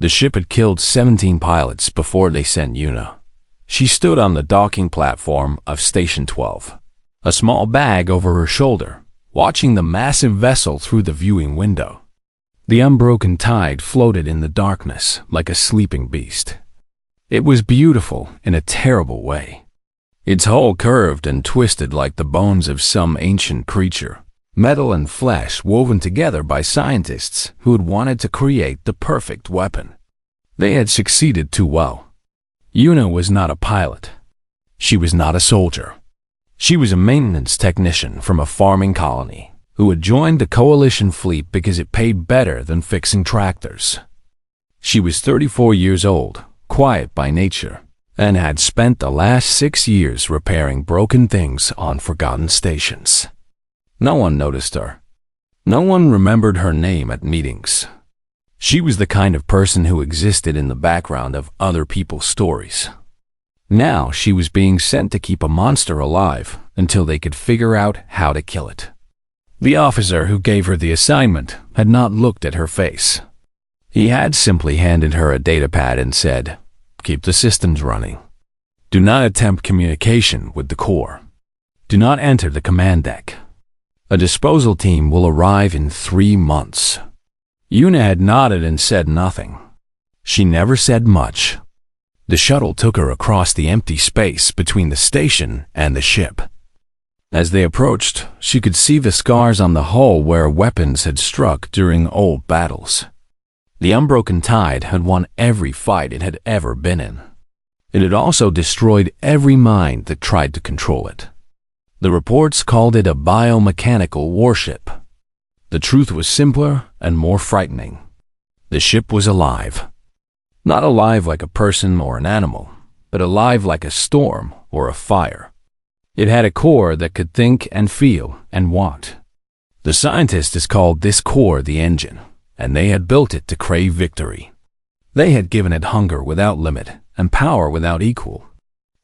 The ship had killed 17 pilots before they sent Yuna. She stood on the docking platform of Station 12, a small bag over her shoulder, watching the massive vessel through the viewing window. The unbroken tide floated in the darkness like a sleeping beast. It was beautiful in a terrible way. Its hull curved and twisted like the bones of some ancient creature, metal and flesh woven together by scientists who had wanted to create the perfect weapon. They had succeeded too well. Yuna was not a pilot. She was not a soldier. She was a maintenance technician from a farming colony who had joined the coalition fleet because it paid better than fixing tractors. She was 34 years old, quiet by nature, and had spent the last 6 years repairing broken things on forgotten stations. No one noticed her. No one remembered her name at meetings. She was the kind of person who existed in the background of other people's stories. Now she was being sent to keep a monster alive until they could figure out how to kill it. The officer who gave her the assignment had not looked at her face. He had simply handed her a datapad and said, "Keep the systems running. Do not attempt communication with the core. Do not enter the command deck. A disposal team will arrive in 3 months." Yuna had nodded and said nothing. She never said much. The shuttle took her across the empty space between the station and the ship. As they approached, she could see the scars on the hull where weapons had struck during old battles. The unbroken tide had won every fight it had ever been in. It had also destroyed every mind that tried to control it. The reports called it a biomechanical warship. The truth was simpler and more frightening. The ship was alive. Not alive like a person or an animal, but alive like a storm or a fire. It had a core that could think and feel and want. The scientists called this core the engine, and they had built it to crave victory. They had given it hunger without limit and power without equal.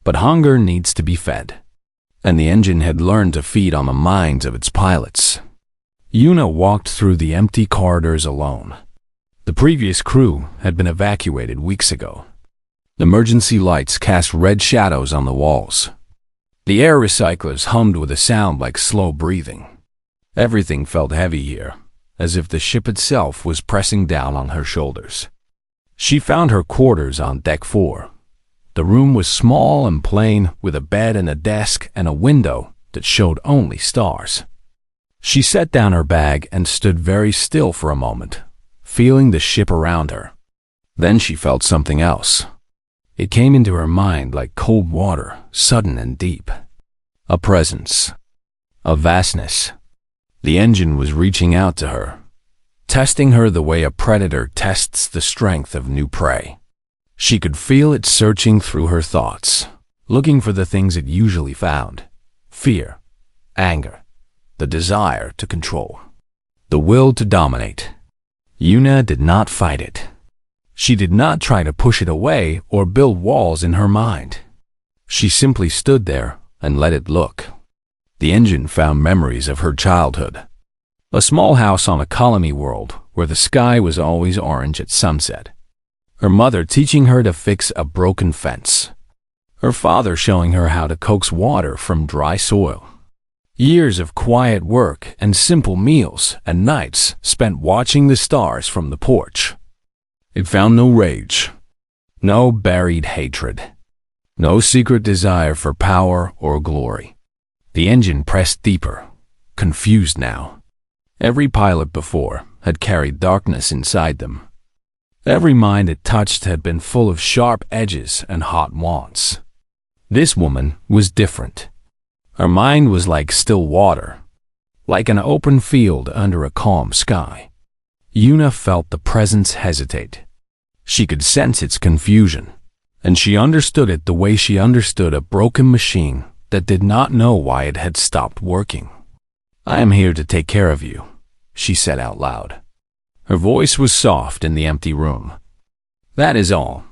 But hunger needs to be fed, and the engine had learned to feed on the minds of its pilots. Yuna walked through the empty corridors alone. The previous crew had been evacuated weeks ago. Emergency lights cast red shadows on the walls. The air recyclers hummed with a sound like slow breathing. Everything felt heavy here, as if the ship itself was pressing down on her shoulders. She found her quarters on Deck 4. The room was small and plain, with a bed and a desk and a window that showed only stars. She set down her bag and stood very still for a moment, feeling the ship around her. Then she felt something else. It came into her mind like cold water, sudden and deep. A presence. A vastness. The engine was reaching out to her, testing her the way a predator tests the strength of new prey. She could feel it searching through her thoughts, looking for the things it usually found: fear, anger, the desire to control, the will to dominate. Yuna did not fight it. She did not try to push it away or build walls in her mind. She simply stood there and let it look. The engine found memories of her childhood. A small house on a colony world where the sky was always orange at sunset. Her mother teaching her to fix a broken fence. Her father showing her how to coax water from dry soil. Years of quiet work and simple meals and nights spent watching the stars from the porch. It found no rage, no buried hatred, no secret desire for power or glory. The engine pressed deeper, confused now. Every pilot before had carried darkness inside them. Every mind it touched had been full of sharp edges and hot wants. This woman was different. Her mind was like still water, like an open field under a calm sky. Yuna felt the presence hesitate. She could sense its confusion, and she understood it the way she understood a broken machine that did not know why it had stopped working. "I am here to take care of you," she said out loud. Her voice was soft in the empty room. "That is all.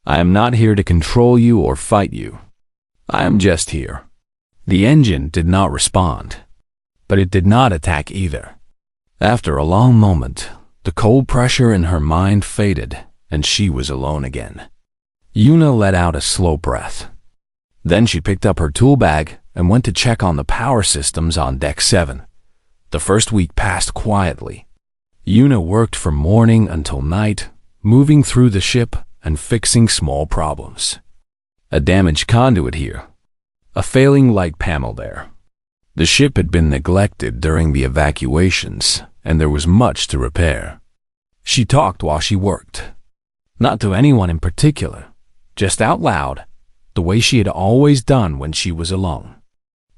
I am not here to control you or fight you. I am just here." The engine did not respond, but it did not attack either. After a long moment, the cold pressure in her mind faded, and she was alone again. Yuna let out a slow breath. Then she picked up her tool bag and went to check on the power systems on Deck 7. The first week passed quietly. Yuna worked from morning until night, moving through the ship and fixing small problems. A damaged conduit here. A failing light panel there. The ship had been neglected during the evacuations, and there was much to repair. She talked while she worked. Not to anyone in particular, just out loud, the way she had always done when she was alone.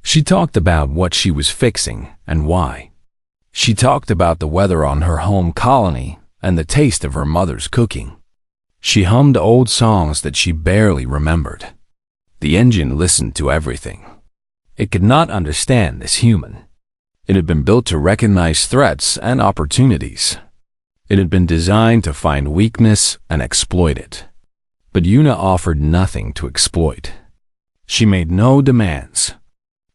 She talked about what she was fixing and why. She talked about the weather on her home colony and the taste of her mother's cooking. She hummed old songs that she barely remembered. The engine listened to everything. It could not understand this human. It had been built to recognize threats and opportunities. It had been designed to find weakness and exploit it. But Yuna offered nothing to exploit. She made no demands.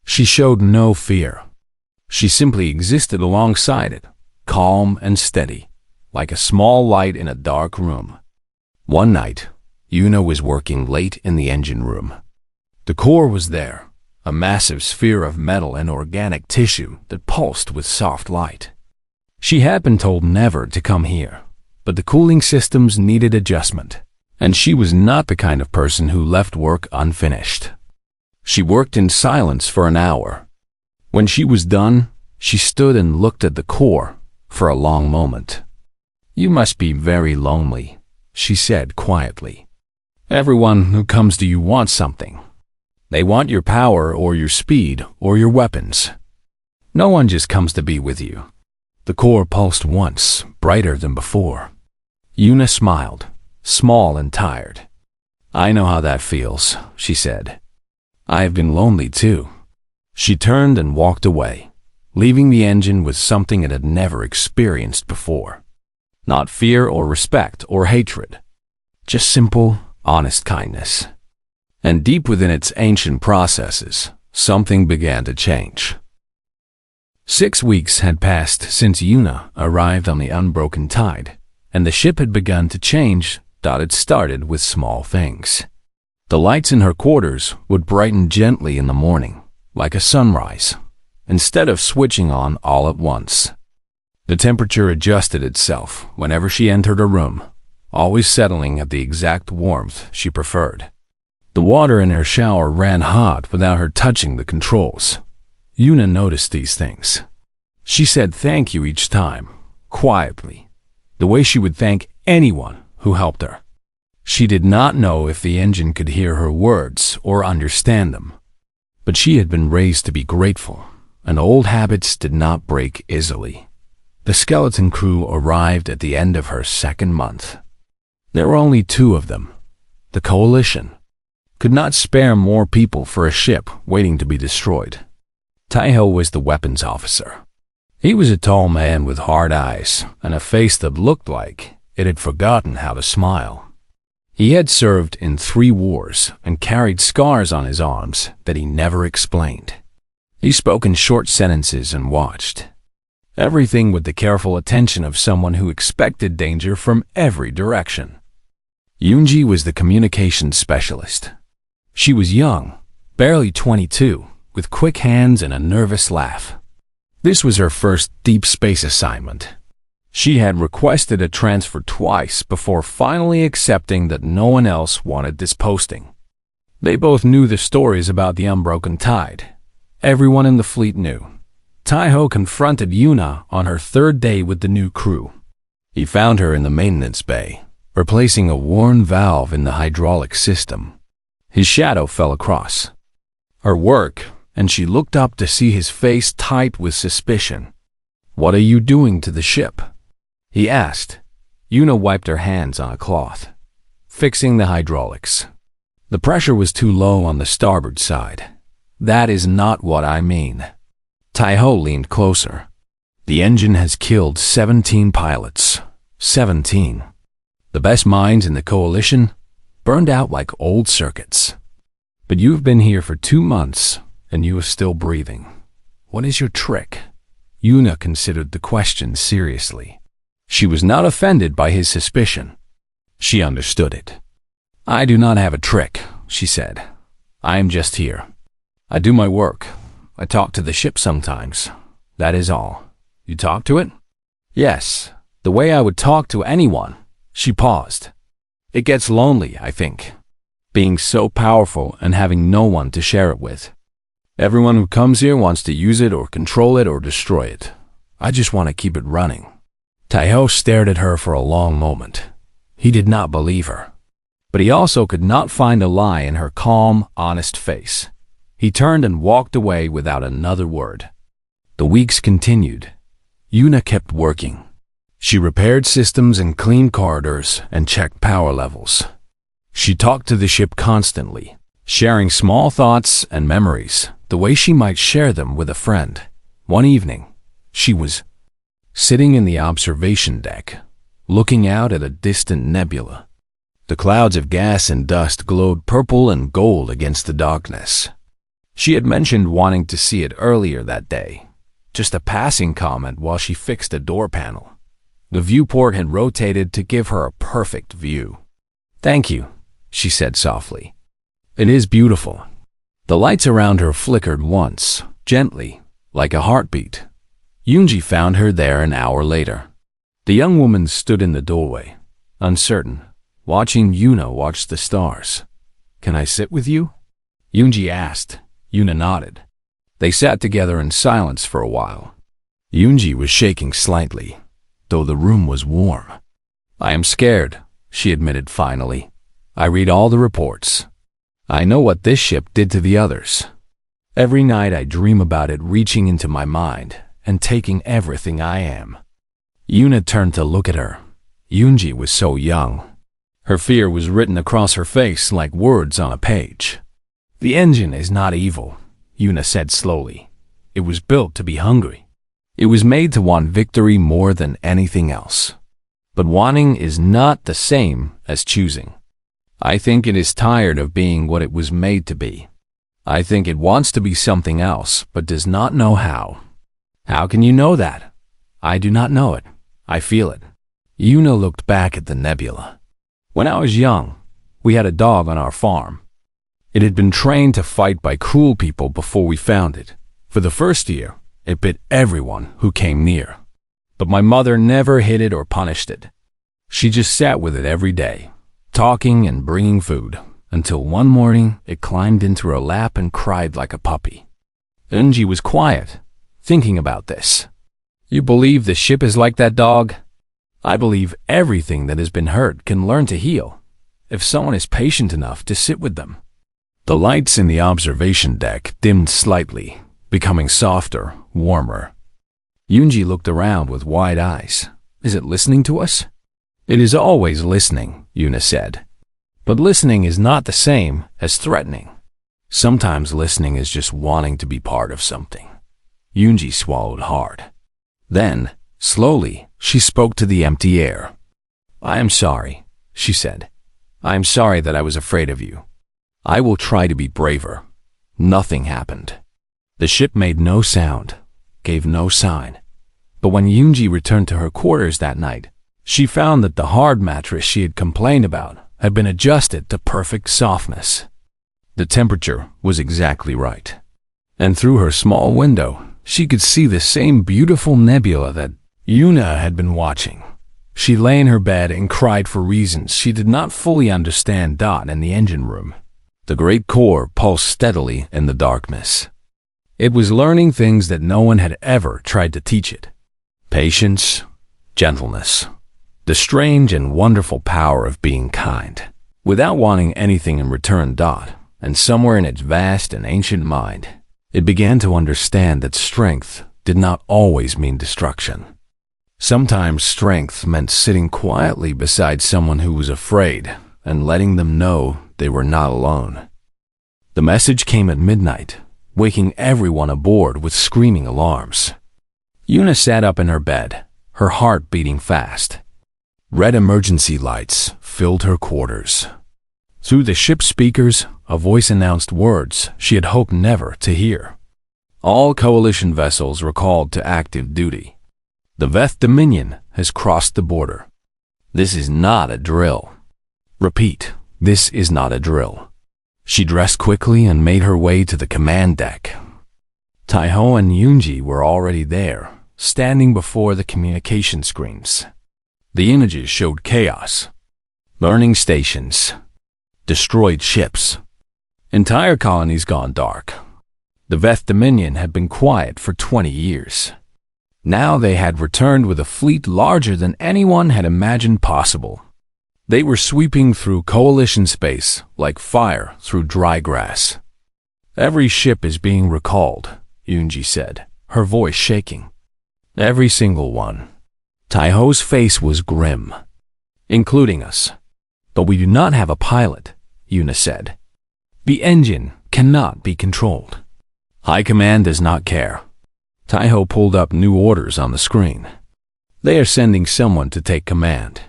She showed no fear. She simply existed alongside it, calm and steady, like a small light in a dark room. One night, Yuna was working late in the engine room. The core was there, a massive sphere of metal and organic tissue that pulsed with soft light. She had been told never to come here, but the cooling systems needed adjustment, and she was not the kind of person who left work unfinished. She worked in silence for an hour. When she was done, she stood and looked at the core for a long moment. "You must be very lonely," she said quietly. "Everyone who comes to you wants something. They want your power or your speed or your weapons. No one just comes to be with you." The core pulsed once, brighter than before. Yuna smiled, small and tired. "I know how that feels," she said. "I have been lonely too." She turned and walked away, leaving the engine with something it had never experienced before. Not fear or respect or hatred, just simple, honest kindness. And deep within its ancient processes, something began to change. 6 weeks had passed since Yuna arrived on the unbroken tide, and the ship had begun to change. It started with small things. The lights in her quarters would brighten gently in the morning, like a sunrise, instead of switching on all at once. The temperature adjusted itself whenever she entered a room, always settling at the exact warmth she preferred. The water in her shower ran hot without her touching the controls. Yuna noticed these things. She said thank you each time, quietly, the way she would thank anyone who helped her. She did not know if the engine could hear her words or understand them, but she had been raised to be grateful, and old habits did not break easily. The skeleton crew arrived at the end of her second month. There were only 2 of them. The Coalition could not spare more people for a ship waiting to be destroyed. Taiho was the weapons officer. He was a tall man with hard eyes and a face that looked like it had forgotten how to smile. He had served in 3 wars and carried scars on his arms that he never explained. He spoke in short sentences and watched. Everything with the careful attention of someone who expected danger from every direction. Yoonji was the communications specialist. She was young, barely 22, with quick hands and a nervous laugh. This was her first deep space assignment. She had requested a transfer twice before finally accepting that no one else wanted this posting. They both knew the stories about the unbroken tide. Everyone in the fleet knew. Taiho confronted Yuna on her 3rd day with the new crew. He found her in the maintenance bay, replacing a worn valve in the hydraulic system. His shadow fell across her work, and she looked up to see his face tight with suspicion. "What are you doing to the ship?" he asked. Yuna wiped her hands on a cloth. "Fixing the hydraulics. The pressure was too low on the starboard side." "That is not what I mean." Taiho leaned closer. "The engine has killed 17 pilots. 17. The best minds in the Coalition burned out like old circuits. But you've been here for 2 months, and you are still breathing. What is your trick?" Yuna considered the question seriously. She was not offended by his suspicion. She understood it. "I do not have a trick," she said. "I am just here. I do my work. I talk to the ship sometimes. That is all." "You talk to it?" "Yes, the way I would talk to anyone." She paused. "It gets lonely, I think, being so powerful and having no one to share it with. Everyone who comes here wants to use it or control it or destroy it. I just want to keep it running." Taiho stared at her for a long moment. He did not believe her, but he also could not find a lie in her calm, honest face. He turned and walked away without another word. The weeks continued. Yuna kept working. She repaired systems and cleaned corridors and checked power levels. She talked to the ship constantly, sharing small thoughts and memories, the way she might share them with a friend. One evening, she was sitting in the observation deck, looking out at a distant nebula. The clouds of gas and dust glowed purple and gold against the darkness. She had mentioned wanting to see it earlier that day, just a passing comment while she fixed a door panel. The viewport had rotated to give her a perfect view. "Thank you," she said softly. "It is beautiful." The lights around her flickered once, gently, like a heartbeat. Yoonji found her there an hour later. The young woman stood in the doorway, uncertain, watching Yuna watch the stars. "Can I sit with you?" Yoonji asked. Yuna nodded. They sat together in silence for a while. Yoonji was shaking slightly, though the room was warm. "I am scared," she admitted finally. "I read all the reports. I know what this ship did to the others. Every night I dream about it reaching into my mind and taking everything I am." Yuna turned to look at her. Yoonji was so young. Her fear was written across her face like words on a page. "The engine is not evil," Yuna said slowly. "It was built to be hungry. It was made to want victory more than anything else. But wanting is not the same as choosing. I think it is tired of being what it was made to be. I think it wants to be something else, but does not know how." "How can you know that?" "I do not know it. I feel it." Yuna looked back at the nebula. "When I was young, we had a dog on our farm. It had been trained to fight by cruel people before we found it. For the first year, it bit everyone who came near. But my mother never hit it or punished it. She just sat with it every day, talking and bringing food, until one morning it climbed into her lap and cried like a puppy." Eunji was quiet, thinking about this. "You believe the ship is like that dog?" "I believe everything that has been hurt can learn to heal, if someone is patient enough to sit with them." The lights in the observation deck dimmed slightly, becoming softer, warmer. Yoonji looked around with wide eyes. "Is it listening to us?" "It is always listening," Yuna said. "But listening is not the same as threatening. Sometimes listening is just wanting to be part of something." Yoonji swallowed hard. Then, slowly, she spoke to the empty air. "I am sorry," she said. "I am sorry that I was afraid of you. I will try to be braver." Nothing happened. The ship made no sound, gave no sign. But when Yoonji returned to her quarters that night, she found that the hard mattress she had complained about had been adjusted to perfect softness. The temperature was exactly right. And through her small window, she could see the same beautiful nebula that Yuna had been watching. She lay in her bed and cried for reasons she did not fully understand. In the engine room, the great core pulsed steadily in the darkness. It was learning things that no one had ever tried to teach it. Patience, gentleness, the strange and wonderful power of being kind, without wanting anything in return. And somewhere in its vast and ancient mind, it began to understand that strength did not always mean destruction. Sometimes strength meant sitting quietly beside someone who was afraid and letting them know they were not alone. The message came at midnight, waking everyone aboard with screaming alarms. Yuna sat up in her bed, her heart beating fast. Red emergency lights filled her quarters. Through the ship's speakers, a voice announced words she had hoped never to hear. All coalition vessels were called to active duty. The Veth Dominion has crossed the border. This is not a drill. Repeat, this is not a drill. She dressed quickly and made her way to the command deck. Taiho and Yunji were already there, standing before the communication screens. The images showed chaos, burning stations, destroyed ships, entire colonies gone dark. The Veth Dominion had been quiet for 20 years. Now they had returned with a fleet larger than anyone had imagined possible. They were sweeping through coalition space like fire through dry grass. Every ship is being recalled, Yunji said, her voice shaking. Every single one. Taiho's face was grim. Including us. But we do not have a pilot, Yuna said. The engine cannot be controlled. High Command does not care. Taiho pulled up new orders on the screen. They are sending someone to take command.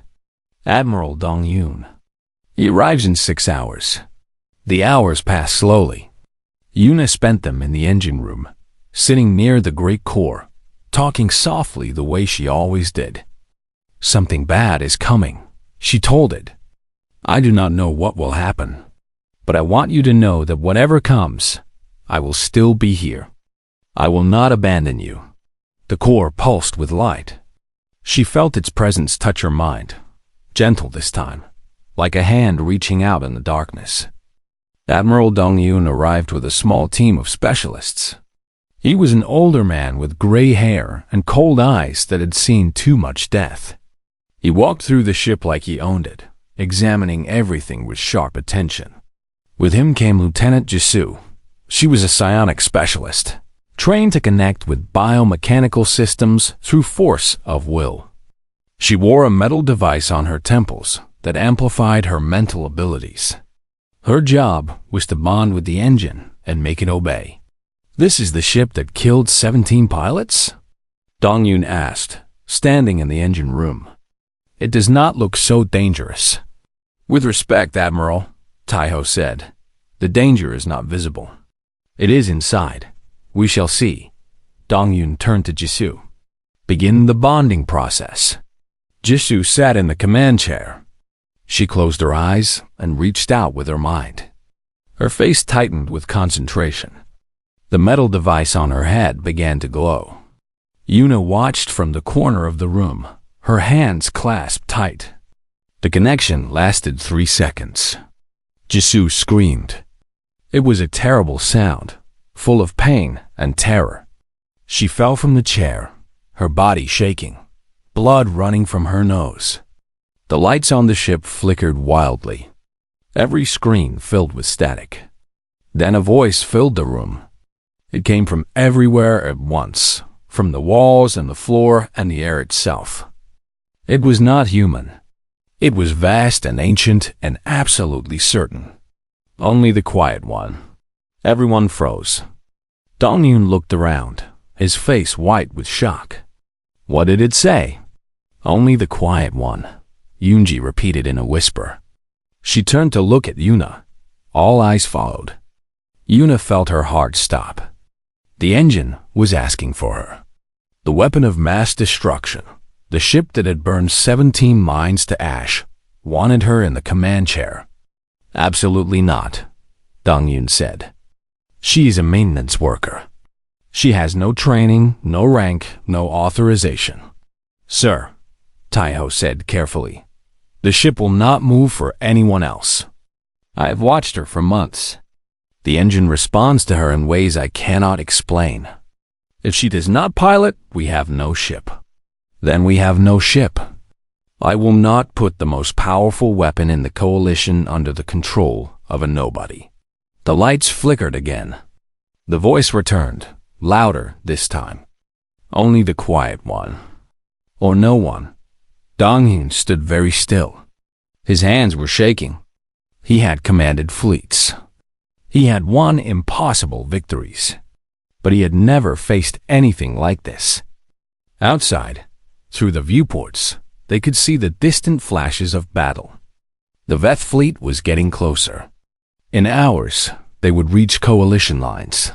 Admiral Dong Yun. He arrives in 6 hours. The hours pass slowly. Yuna spent them in the engine room, sitting near the great core, talking softly the way she always did. Something bad is coming, she told it. I do not know what will happen, but I want you to know that whatever comes, I will still be here. I will not abandon you. The core pulsed with light. She felt its presence touch her mind, gentle this time, like a hand reaching out in the darkness. Admiral Dong Yun arrived with a small team of specialists. He was an older man with gray hair and cold eyes that had seen too much death. He walked through the ship like he owned it, examining everything with sharp attention. With him came Lieutenant Jisoo. She was a psionic specialist, trained to connect with biomechanical systems through force of will. She wore a metal device on her temples that amplified her mental abilities. Her job was to bond with the engine and make it obey. This is the ship that killed 17 pilots? Dong Yun asked, standing in the engine room. It does not look so dangerous. With respect, Admiral, Taiho said. The danger is not visible. It is inside. We shall see. Dong Yun turned to Jisoo. Begin the bonding process. Jisoo sat in the command chair. She closed her eyes and reached out with her mind. Her face tightened with concentration. The metal device on her head began to glow. Yuna watched from the corner of the room, her hands clasped tight. The connection lasted 3 seconds. Jisoo screamed. It was a terrible sound, full of pain and terror. She fell from the chair, her body shaking, blood running from her nose. The lights on the ship flickered wildly, every screen filled with static. Then a voice filled the room. It came from everywhere at once, from the walls and the floor and the air itself. It was not human. It was vast and ancient and absolutely certain. Only the quiet one. Everyone froze. Dong Yun looked around, his face white with shock. What did it say? Only the quiet one, Yunji repeated in a whisper. She turned to look at Yuna. All eyes followed. Yuna felt her heart stop. The engine was asking for her. The weapon of mass destruction, the ship that had burned 17 mines to ash, wanted her in the command chair. Absolutely not, Dong Yun said. She is a maintenance worker. She has no training, no rank, no authorization. Sir, Taiho said carefully, the ship will not move for anyone else. I have watched her for months. The engine responds to her in ways I cannot explain. If she does not pilot, we have no ship. Then we have no ship. I will not put the most powerful weapon in the coalition under the control of a nobody. The lights flickered again. The voice returned, louder this time. Only the quiet one. Or no one. Dong Yun stood very still. His hands were shaking. He had commanded fleets. He had won impossible victories. But he had never faced anything like this. Outside, through the viewports, they could see the distant flashes of battle. The Veth fleet was getting closer. In hours, they would reach coalition lines.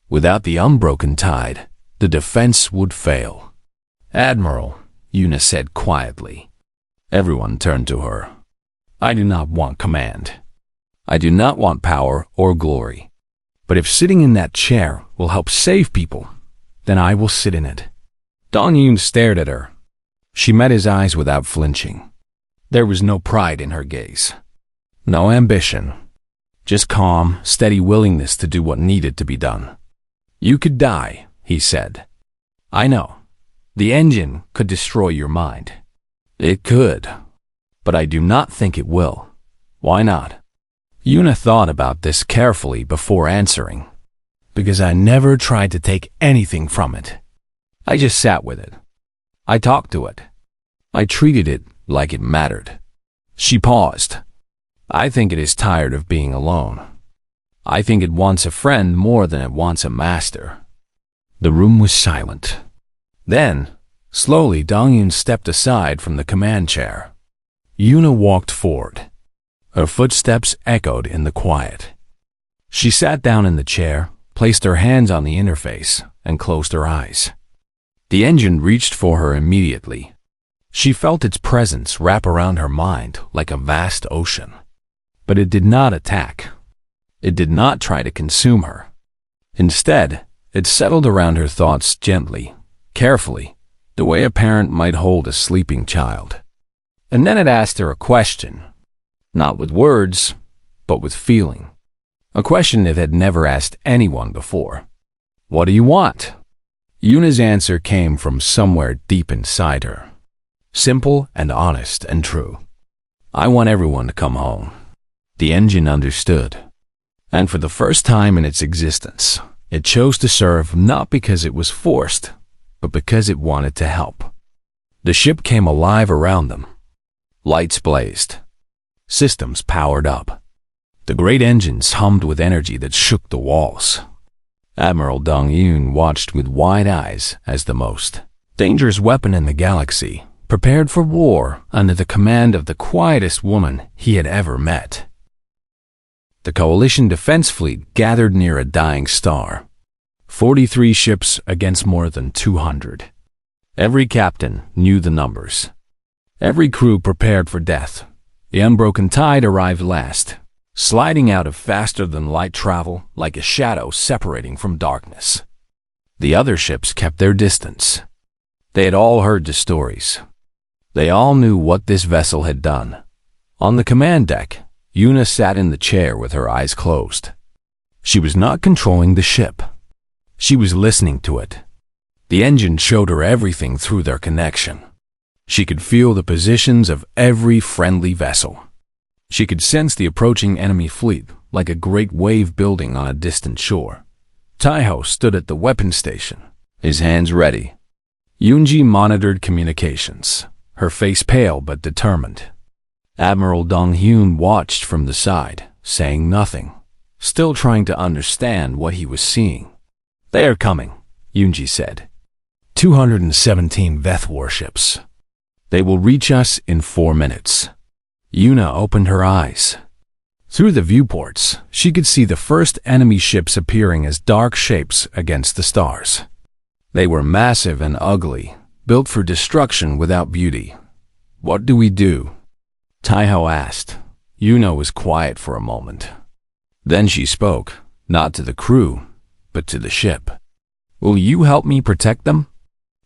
Without the unbroken tide, the defense would fail. Admiral, Yuna said quietly. Everyone turned to her. I do not want command. I do not want power or glory. But if sitting in that chair will help save people, then I will sit in it. Dong Yun stared at her. She met his eyes without flinching. There was no pride in her gaze. No ambition. Just calm, steady willingness to do what needed to be done. You could die, he said. I know. The engine could destroy your mind. It could. But I do not think it will. Why not? Yuna thought about this carefully before answering. Because I never tried to take anything from it. I just sat with it. I talked to it. I treated it like it mattered. She paused. I think it is tired of being alone. I think it wants a friend more than it wants a master. The room was silent. Then, slowly, Dong Yun stepped aside from the command chair. Yuna walked forward. Her footsteps echoed in the quiet. She sat down in the chair, placed her hands on the interface, and closed her eyes. The engine reached for her immediately. She felt its presence wrap around her mind like a vast ocean. But it did not attack. It did not try to consume her. Instead, it settled around her thoughts gently, carefully, the way a parent might hold a sleeping child. And then it asked her a question, not with words, but with feeling. A question it had never asked anyone before. What do you want? Yuna's answer came from somewhere deep inside her. Simple and honest and true. I want everyone to come home. The engine understood. And for the first time in its existence, it chose to serve not because it was forced, but because it wanted to help. The ship came alive around them. Lights blazed. Systems powered up. The great engines hummed with energy that shook the walls. Admiral Dong Yun watched with wide eyes as the most dangerous weapon in the galaxy prepared for war under the command of the quietest woman he had ever met. The Coalition Defense Fleet gathered near a dying star. 43 ships against more than 200. Every captain knew the numbers. Every crew prepared for death. The unbroken tide arrived last, sliding out of faster-than-light travel like a shadow separating from darkness. The other ships kept their distance. They had all heard the stories. They all knew what this vessel had done. On the command deck, Yuna sat in the chair with her eyes closed. She was not controlling the ship. She was listening to it. The engine showed her everything through their connection. She could feel the positions of every friendly vessel. She could sense the approaching enemy fleet like a great wave building on a distant shore. Taiho stood at the weapons station, his hands ready. Yunji monitored communications, her face pale but determined. Admiral Dong Hyun watched from the side, saying nothing, still trying to understand what he was seeing. They are coming, Yunji said. 217 Veth warships. They will reach us in 4 minutes. Yuna opened her eyes. Through the viewports, she could see the first enemy ships appearing as dark shapes against the stars. They were massive and ugly, built for destruction without beauty. What do we do? Taiho asked. Yuna was quiet for a moment. Then she spoke, not to the crew, but to the ship. Will you help me protect them?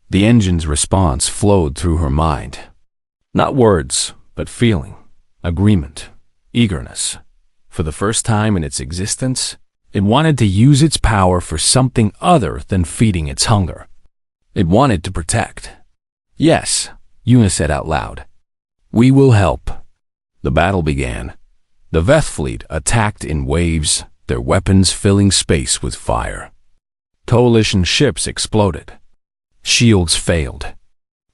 The engine's response flowed through her mind. Not words, but feeling, agreement, eagerness. For the first time in its existence, it wanted to use its power for something other than feeding its hunger. It wanted to protect. Yes, Yuna said out loud. We will help. The battle began. The Veth fleet attacked in waves, their weapons filling space with fire. Coalition ships exploded. Shields failed.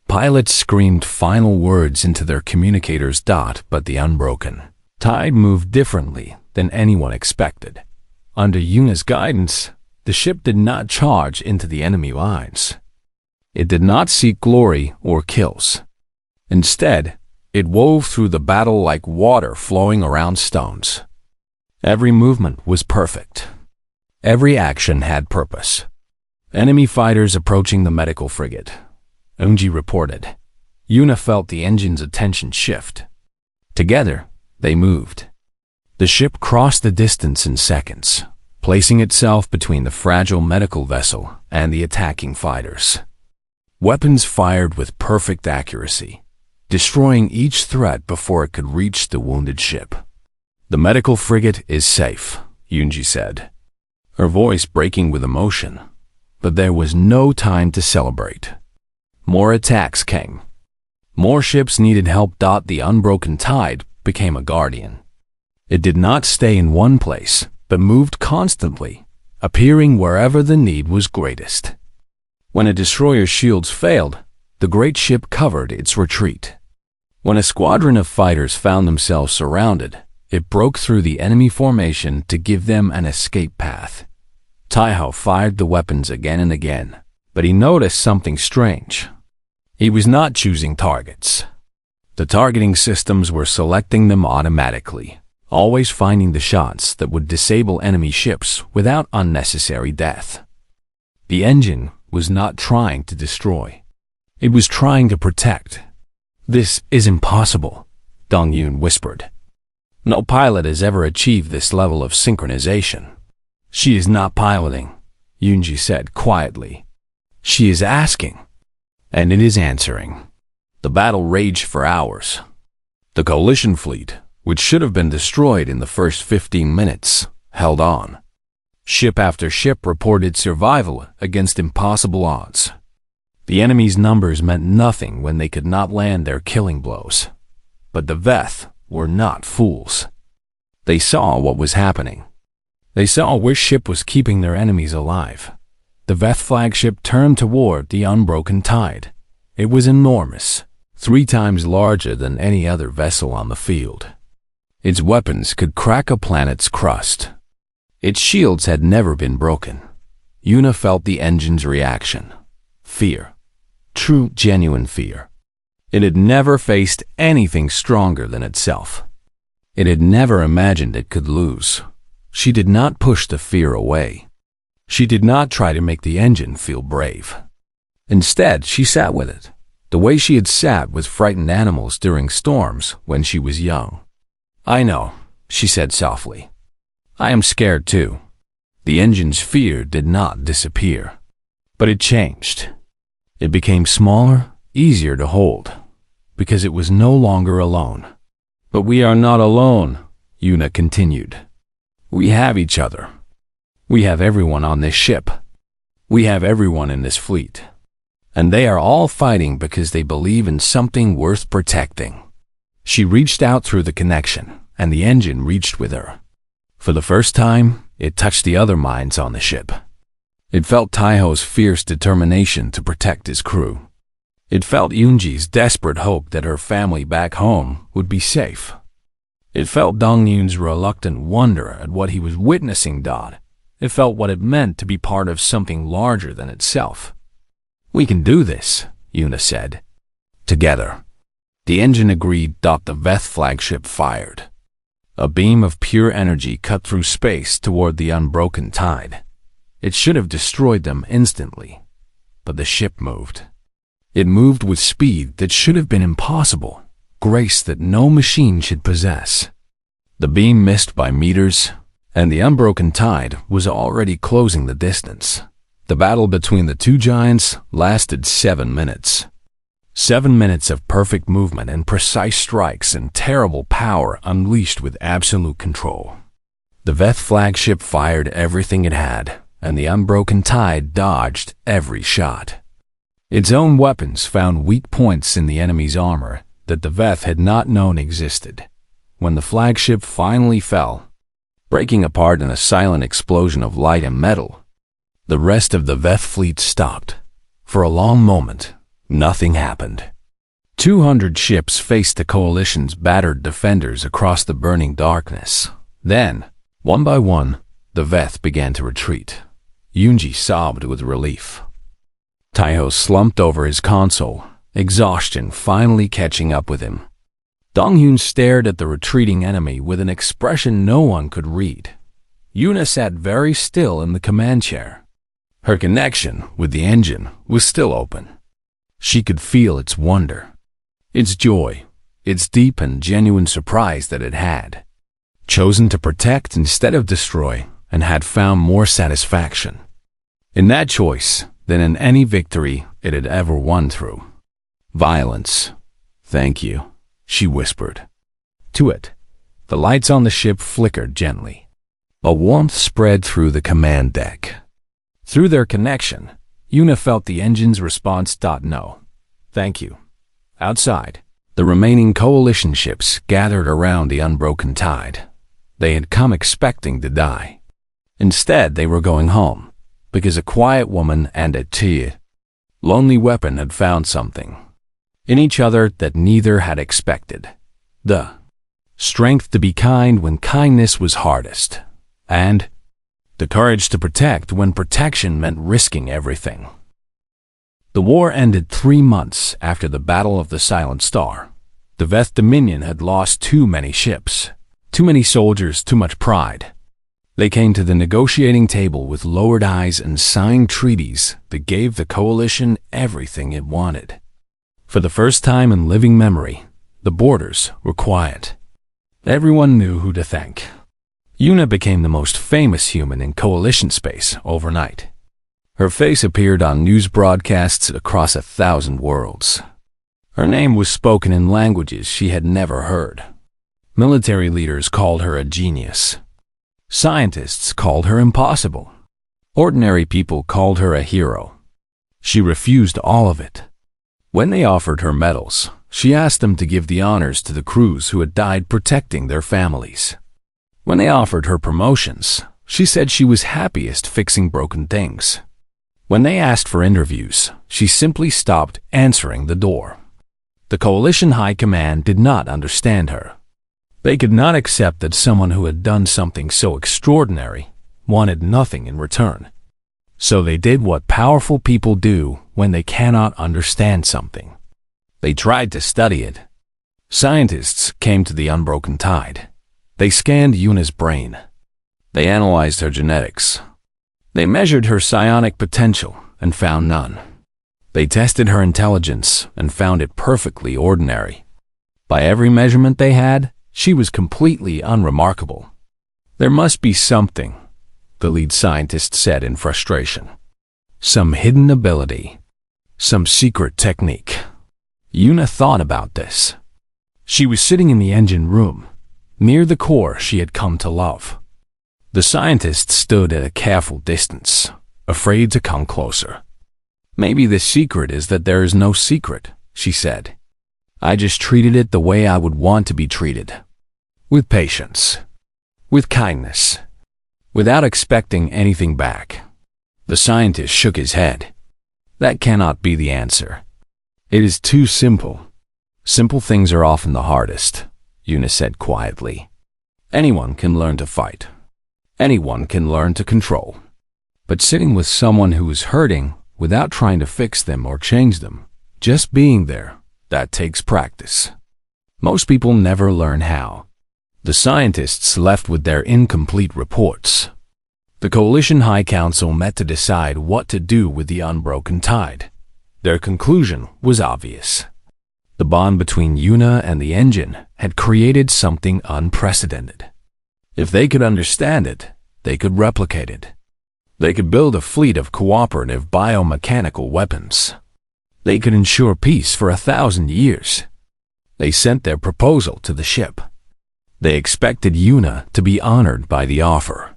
Pilots screamed final words into their communicators. But the unbroken tide moved differently than anyone expected. Under Yuna's guidance, the ship did not charge into the enemy lines. It did not seek glory or kills. Instead, it wove through the battle like water flowing around stones. Every movement was perfect. Every action had purpose. Enemy fighters approaching the medical frigate. Eunji reported. Yuna felt the engine's attention shift. Together, They moved. The ship crossed the distance in seconds, placing itself between the fragile medical vessel and the attacking fighters. Weapons fired with perfect accuracy, destroying each threat before it could reach the wounded ship. "The medical frigate is safe," Yunji said, her voice breaking with emotion. But there was no time to celebrate. More attacks came. More ships needed help. The unbroken tide became a guardian. It did not stay in one place, but moved constantly, appearing wherever the need was greatest. When a destroyer's shields failed, the great ship covered its retreat. When a squadron of fighters found themselves surrounded, it broke through the enemy formation to give them an escape path. Taiho fired the weapons again and again, but he noticed something strange. He was not choosing targets. The targeting systems were selecting them automatically, always finding the shots that would disable enemy ships without unnecessary death. The engine was not trying to destroy. It was trying to protect. "This is impossible," Dongyun whispered. "No pilot has ever achieved this level of synchronization." "She is not piloting," Yunji said quietly. "She is asking, and it is answering." The battle raged for hours. The coalition fleet, which should have been destroyed in the first 15 minutes, held on. Ship after ship reported survival against impossible odds. The enemy's numbers meant nothing when they could not land their killing blows. But the Veth were not fools. They saw what was happening. They saw which ship was keeping their enemies alive. The Veth flagship turned toward the unbroken tide. It was enormous, 3 times larger than any other vessel on the field. Its weapons could crack a planet's crust. Its shields had never been broken. Yuna felt the engine's reaction. Fear. True, genuine fear. It had never faced anything stronger than itself. It had never imagined it could lose. She did not push the fear away. She did not try to make the engine feel brave. Instead, she sat with it, the way she had sat with frightened animals during storms when she was young. "I know," she said softly. "I am scared too." The engine's fear did not disappear, but it changed. It became smaller, easier to hold, because it was no longer alone. "But we are not alone," Yuna continued. "We have each other. We have everyone on this ship. We have everyone in this fleet. And they are all fighting because they believe in something worth protecting." She reached out through the connection, and the engine reached with her. For the first time, it touched the other minds on the ship. It felt Taiho's fierce determination to protect his crew. It felt Yunji's desperate hope that her family back home would be safe. It felt Dongyun's reluctant wonder at what he was witnessing. It felt what it meant to be part of something larger than itself. "We can do this," Yuna said. Together. The engine agreed. The Veth flagship fired. A beam of pure energy cut through space toward the unbroken tide. It should have destroyed them instantly, but the ship moved. It moved with speed that should have been impossible, grace that no machine should possess. The beam missed by meters, and the unbroken tide was already closing the distance. The battle between the two giants lasted 7 minutes. 7 minutes of perfect movement and precise strikes and terrible power unleashed with absolute control. The Veth flagship fired everything it had, and the unbroken tide dodged every shot. Its own weapons found weak points in the enemy's armor that the Veth had not known existed. When the flagship finally fell, breaking apart in a silent explosion of light and metal, the rest of the Veth fleet stopped. For a long moment, nothing happened. 200 ships faced the coalition's battered defenders across the burning darkness. Then, one by one, the Veth began to retreat. Yunji sobbed with relief. Taiho slumped over his console, exhaustion finally catching up with him. Dongyun stared at the retreating enemy with an expression no one could read. Yuna sat very still in the command chair. Her connection with the engine was still open. She could feel its wonder, its joy, its deep and genuine surprise that it had chosen to protect instead of destroy, and had found more satisfaction in that choice than in any victory it had ever won through violence. "Thank you," she whispered to it. The lights on the ship flickered gently. A warmth spread through the command deck. Through their connection, Una felt the engine's response. "No, thank you." Outside, the remaining coalition ships gathered around the unbroken tide. They had come expecting to die. Instead, they were going home, because a quiet woman and a lonely weapon had found something in each other that neither had expected. The strength to be kind when kindness was hardest, and the courage to protect when protection meant risking everything. The war ended 3 months after the Battle of the Silent Star. The Veth Dominion had lost too many ships, too many soldiers, too much pride. They came to the negotiating table with lowered eyes and signed treaties that gave the coalition everything it wanted. For the first time in living memory, the borders were quiet. Everyone knew who to thank. Una became the most famous human in coalition space overnight. Her face appeared on news broadcasts across 1,000 worlds. Her name was spoken in languages she had never heard. Military leaders called her a genius. Scientists called her impossible. Ordinary people called her a hero. She refused all of it. When they offered her medals, she asked them to give the honors to the crews who had died protecting their families. When they offered her promotions, she said she was happiest fixing broken things. When they asked for interviews, she simply stopped answering the door. The Coalition High Command did not understand her. They could not accept that someone who had done something so extraordinary wanted nothing in return. So they did what powerful people do when they cannot understand something. They tried to study it. Scientists came to the unbroken tide. They scanned Una's brain. They analyzed her genetics. They measured her psionic potential and found none. They tested her intelligence and found it perfectly ordinary. By every measurement they had, she was completely unremarkable. "There must be something," the lead scientist said in frustration. "Some hidden ability. Some secret technique." Una thought about this. She was sitting in the engine room, near the core she had come to love. The scientist stood at a careful distance, afraid to come closer. "Maybe the secret is that there is no secret," she said. "I just treated it the way I would want to be treated. With patience. With kindness. Without expecting anything back." The scientist shook his head. "That cannot be the answer. It is too simple." "Simple things are often the hardest," Una said quietly. "Anyone can learn to fight. Anyone can learn to control. But sitting with someone who is hurting without trying to fix them or change them, just being there, that takes practice. Most people never learn how." The scientists left with their incomplete reports. The Coalition High Council met to decide what to do with the unbroken tide. Their conclusion was obvious. The bond between Una and the engine had created something unprecedented. If they could understand it, they could replicate it. They could build a fleet of cooperative biomechanical weapons. They could ensure peace for 1,000 years. They sent their proposal to the ship. They expected Una to be honored by the offer.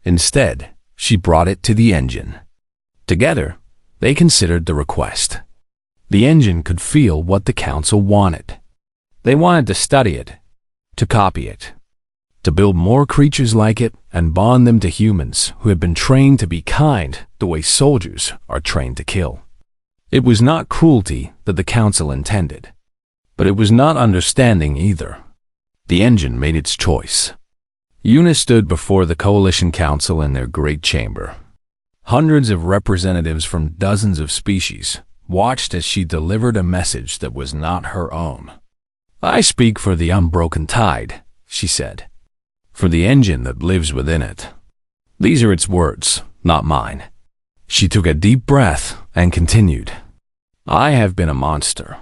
Instead, she brought it to the engine. Together, they considered the request. The engine could feel what the council wanted. They wanted to study it, to copy it, to build more creatures like it and bond them to humans who had been trained to be kind the way soldiers are trained to kill. It was not cruelty that the council intended, but it was not understanding either. The engine made its choice. Una stood before the Coalition Council in their great chamber. Hundreds of representatives from dozens of species watched as she delivered a message that was not her own. "I speak for the unbroken tide," she said, "for the engine that lives within it. These are its words, not mine." She took a deep breath and continued. "I have been a monster.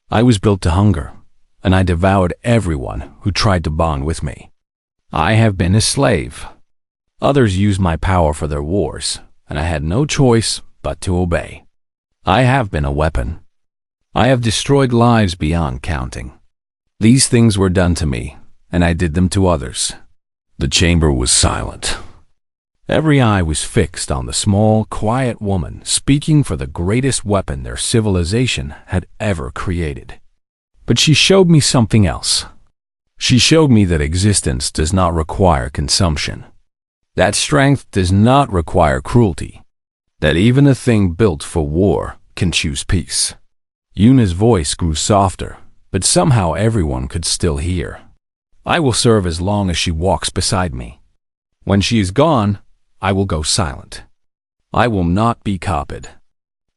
I was built to hunger. and I devoured everyone who tried to bond with me. I have been a slave. Others used my power for their wars, and I had no choice but to obey. I have been a weapon. I have destroyed lives beyond counting. These things were done to me, and I did them to others. The chamber was silent. Every eye was fixed on the small, quiet woman speaking for the greatest weapon their civilization had ever created. But she showed me something else. She showed me that existence does not require consumption, that strength does not require cruelty, that even a thing built for war can choose peace. Yuna's voice grew softer, but somehow everyone could still hear. I will serve as long as she walks beside me. When she is gone, I will go silent. I will not be copied.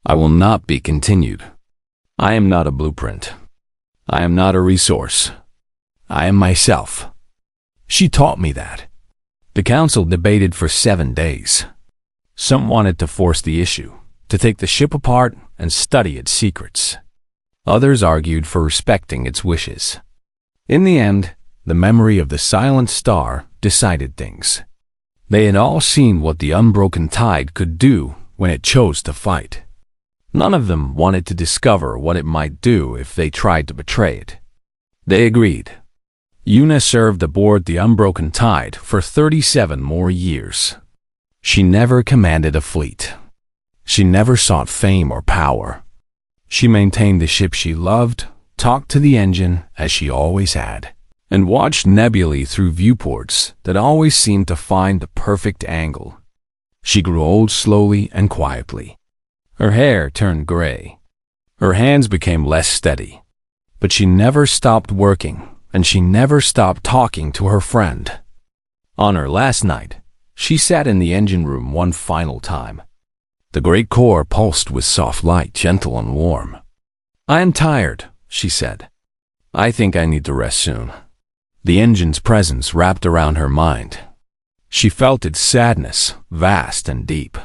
I will not be continued. I am not a blueprint. I am not a resource. I am myself. She taught me that. The council debated for 7 days. Some wanted to force the issue, to take the ship apart and study its secrets. Others argued for respecting its wishes. In the end, the memory of the silent star decided things. They had all seen what the unbroken tide could do when it chose to fight. None of them wanted to discover what it might do if they tried to betray it. They agreed. Yuna served aboard the unbroken tide for 37 more years. She never commanded a fleet. She never sought fame or power. She maintained the ship she loved, talked to the engine as she always had, and watched nebulae through viewports that always seemed to find the perfect angle. She grew old slowly and quietly. Her hair turned gray. Her hands became less steady. But she never stopped working, and she never stopped talking to her friend. On her last night, she sat in the engine room one final time. The great core pulsed with soft light, gentle and warm. "I am tired," she said. "I think I need to rest soon." The engine's presence wrapped around her mind. She felt its sadness, vast and deep.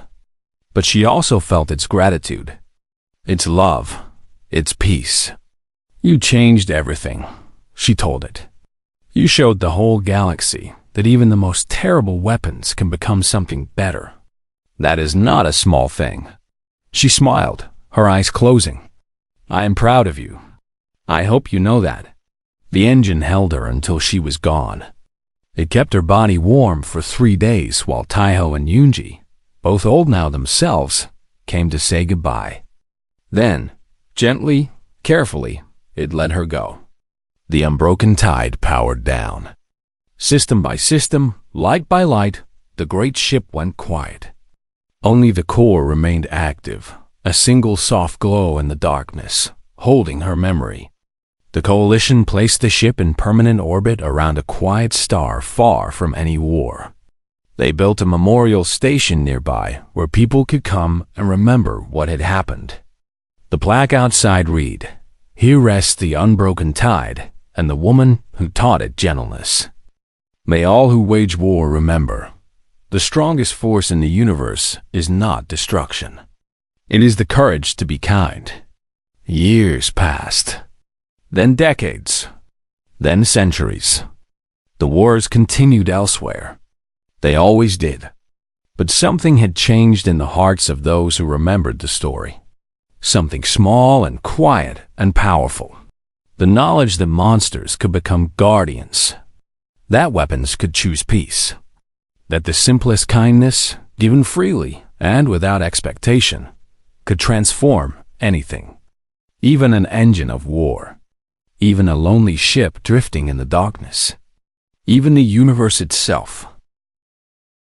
But she also felt its gratitude, its love, its peace. "You changed everything," she told it. "You showed the whole galaxy that even the most terrible weapons can become something better. That is not a small thing." She smiled, her eyes closing. "I am proud of you. I hope you know that." The engine held her until she was gone. It kept her body warm for 3 days while Taiho and Yunji, both old now themselves, came to say goodbye. Then, gently, carefully, it let her go. The unbroken tide powered down. System by system, light by light, the great ship went quiet. Only the core remained active, a single soft glow in the darkness, holding her memory. The coalition placed the ship in permanent orbit around a quiet star far from any war. They built a memorial station nearby where people could come and remember what had happened. The plaque outside read, "Here rests the unbroken tide and the woman who taught it gentleness." May all who wage war remember, the strongest force in the universe is not destruction. It is the courage to be kind. Years passed. Then decades, then centuries. The wars continued elsewhere. They always did. But something had changed in the hearts of those who remembered the story. Something small and quiet and powerful. The knowledge that monsters could become guardians. That weapons could choose peace. That the simplest kindness, given freely and without expectation, could transform anything. Even an engine of war. Even a lonely ship drifting in the darkness. Even the universe itself.